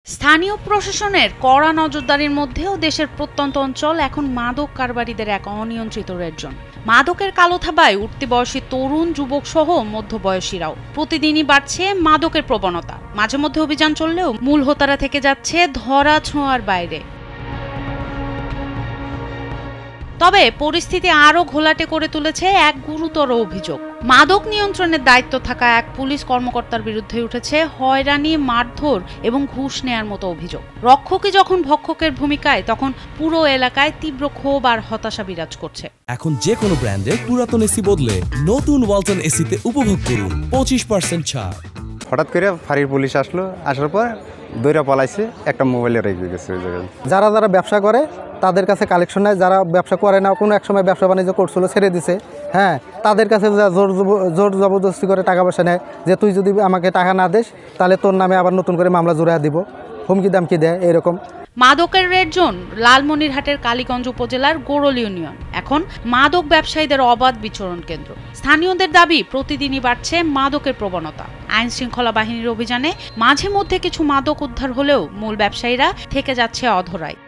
স্থানীয় প্রশাসনের কড়া নজরদারির মধ্যেও দেশের প্রত্যন্ত অঞ্চল এখন মাদক কারবারিদের এক অনিয়ন্ত্রিত রেড জোন। মাদকের কালো থাবায় উঠতি বয়সী তরুণ, যুবক সহ মধ্যবয়সীরাও। প্রতিদিনই বাড়ছে মাদকের প্রবণতা। মাঝে মধ্যে অভিযান চললেও মূল হোতারা থেকে যাচ্ছে ধরা ছোঁয়ার বাইরে। তবে পরিস্থিতি আরও ঘোলাটে করে তুলেছে এক গুরুতর অভিযোগ। মাদক নিয়ন্ত্রণের দায়িত্ব থাকা এক পুলিশ কর্মকর্তার বিরুদ্ধে উঠেছে হয়রানি, মারধর এবং ঘুষ নেয়ার মতো অভিযোগ। রক্ষকই যখন ভক্ষকের ভূমিকায়, তখন পুরো এলাকায় তীব্র ক্ষোভ আর হতাশা বিরাজ করছে। এখন যে কোনো ব্র্যান্ডের পুরাতন এসি বদলে নতুন ওয়ালটন এসিতে উপভোগ করুন 25% ছাড়। হঠাৎ করে ফাঁড়ির পুলিশ আসার পর দইরা পালাইছে, একটা মোবাইলে রেখে গেছে ওই জায়গায়। যারা ব্যবসা করে তাদের কাছে কালেকশন নেয়, যারা ব্যবসা করে না, কোনো এক সময় ব্যবসা বাণিজ্য করছিল ছেড়ে দিছে, হ্যাঁ, তাদের কাছে জোর জবরদস্তি করে টাকা পয়সা নেয় যে তুই যদি আমাকে টাকা না দিস তাহলে তোর নামে আবার নতুন করে মামলা জোড়া দিব, হুমকি দামকি দেয় এরকম। মাদকের রেড জোন লালমনিরহাটের কালীগঞ্জ উপজেলার গোড়ল ইউনিয়ন এখন মাদক ব্যবসায়ীদের অবাধ বিচরণ কেন্দ্র। স্থানীয়দের দাবি, প্রতিদিনই বাড়ছে মাদকের প্রবণতা। আইন শৃঙ্খলা বাহিনীর অভিযানে মাঝে মধ্যে কিছু মাদক উদ্ধার হলেও মূল ব্যবসায়ীরা থেকে যাচ্ছে অধরায়।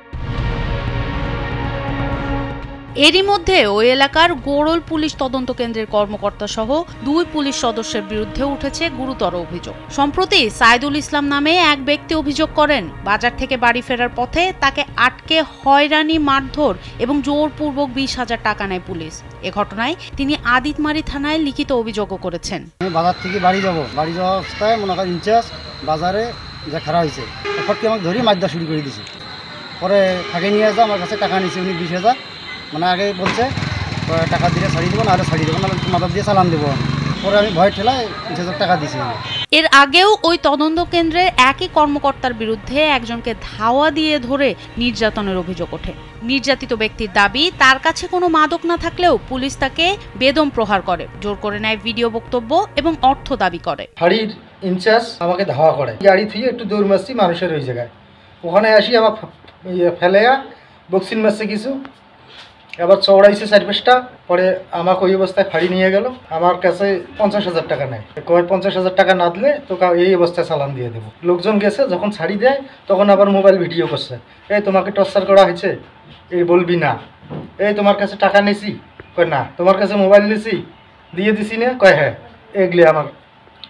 এরই মধ্যে ওই এলাকার গোড়ল পুলিশ তদন্ত কেন্দ্রের কর্মকর্তা সহ 2 পুলিশ সদস্যের বিরুদ্ধে উঠেছে গুরুতর অভিযোগ। সম্প্রতি সাইদুল ইসলাম নামে এক ব্যক্তি অভিযোগ করেন, বাজার থেকে বাড়ি ফেরার পথে তাকে আটকে হয়রানি, মারধর এবং জোরপূর্বক 20,000 টাকা নেয় পুলিশ। এ ঘটনায় তিনি আদিতমারি থানায় লিখিত অভিযোগও করেছেন। আমি বাজার থেকে বাড়ি যাওয়া অবস্থায় মনে করেন ইনচার্জ বাজারে যে খারাপ হয়েছে, ফটকে আমাকে ধরে মারধর শুরু করে দিয়েছে। পরে থাকে নিয়ে আসা আমার কাছে টাকা নিয়েছে উনি 20,000, মানে আগে বলছে টাকা দিলে ছাড়িয়ে দেবো, না আরও ছাড়িয়ে দেবো, না মাদক দিয়ে চালান দেবো। পরে আমি ভয় ঠেলায় 20,000 টাকা দিয়েছি। এর আগেও ওই তদন্ত কেন্দ্রের একই কর্মকর্তার বিরুদ্ধে একজনকে ধাওয়া দিয়ে ধরে নির্যাতনের অভিযোগ ওঠে। নির্যাতিত ব্যক্তির দাবি, তার কাছে কোনো মাদক না থাকলেও পুলিশ তাকে বেদম প্রহার করে, জোর করে নেয় ভিডিও বক্তব্য এবং অর্থ দাবি করে। ফাঁড়ির ইনচার্জ আমাকে ধাওয়া করে, গাড়ি থেকে একটু দৌড় মারছি মানুষের ওই জায়গায়, ওখানে আসি আমার ফেলেয়া বক্সিন মারছে কিছু, এবার চৌড়াইছে 4-5টা। পরে আমাকে ওই অবস্থায় ফাঁড়ি নিয়ে গেল, আমার কাছে 50,000 টাকা নেয়, কয় 50,000 টাকা না দিলে তোকে এই অবস্থায় চালান দিয়ে দেবো। লোকজন গেছে, যখন ছাড়ি দেয় তখন আবার মোবাইল ভিডিও করছে, এই তোমাকে টর্চার করা হয়েছে, এই বলবি না, এই তোমার কাছে টাকা নিয়েছি, কয় না, তোমার কাছে মোবাইল নিয়েছি, দিয়ে দিছি না, কয় হ্যাঁ, এগুলি আমার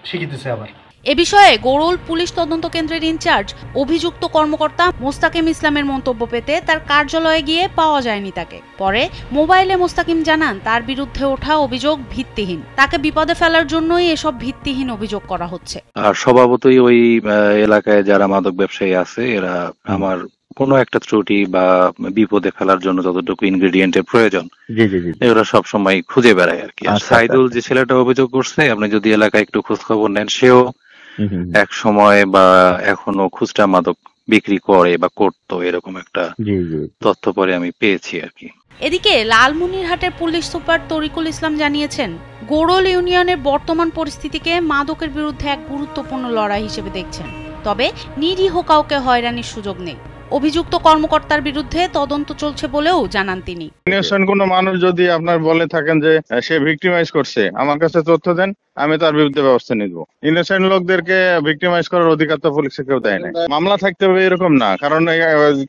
শিখিতেছে। আবার এ বিষয়ে গোড়ল পুলিশ তদন্ত কেন্দ্রের ইনচার্জ অভিযুক্ত কর্মকর্তা মোস্তাকিম ইসলামের মন্তব্য পেতে তার কার্যালয়ে গিয়ে পাওয়া যায়নি তাকে। পরে মোবাইলে মোস্তাকিম জানান, তার বিরুদ্ধে ওঠা অভিযোগ ভিত্তিহীন, তাকে বিপদে ফেলার জন্যই এসব ভিত্তিহীন অভিযোগ করা হচ্ছে। আর স্বভাবতই ওই এলাকায় যারা মাদক ব্যবসায়ী আছে, এরা আমার কোনো একটা ত্রুটি বা বিপদে ফেলার জন্য যতটুকু ইনগ্রেডিয়েন্টের প্রয়োজন এগুলো সবসময় খুঁজে বেড়ায় আর কি। আর সাইদুল যে ছেলেটা অভিযোগ করছে, আপনি যদি এলাকায় একটু খোঁজ খবর নেন, সেও এক সময় বা এখনো খুচরা মাদক বিক্রি করে বা করতো, এরকম একটা তথ্য পরে আমি পেয়েছি আর কি। এদিকে লালমনিরহাটের পুলিশ সুপার তরিকুল ইসলাম জানিয়েছেন, গোড়ল ইউনিয়নের বর্তমান পরিস্থিতিকে মাদকের বিরুদ্ধে এক গুরুত্বপূর্ণ লড়াই হিসেবে দেখছেন। তবে নিরীহ কাউকে হয়রানির সুযোগ নেই। অভিযুক্ত কর্মকর্তার বিরুদ্ধে তদন্ত চলছে বলেও জানান তিনি। কোনো মানুষ যদি আপনার বলে থাকেন যে সে ভিক্টিমাইজ করছে, আমার কাছে তথ্য দেন, আমি তার বিরুদ্ধে ব্যবস্থা নিব। ইনোসেন্ট লোকদেরকে ভিক্টিমাইজ করার অধিকার তো পুলিশে কেউ দেয় না। মামলা থাকতে হবে এরকম না, কারণ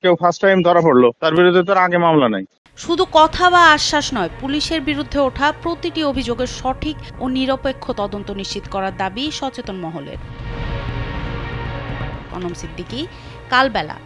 কেউ ফার্স্ট টাইম ধরা পড়লো, তার বিরুদ্ধে তো আগে মামলা নাই। শুধু কথা বা আশ্বাস নয়, পুলিশের বিরুদ্ধে ওঠা প্রতিটি অভিযোগের সঠিক ও নিরপেক্ষ তদন্ত নিশ্চিত করার দাবি সচেতন মহলের। অনম সিদ্দিকী, কালবেলা।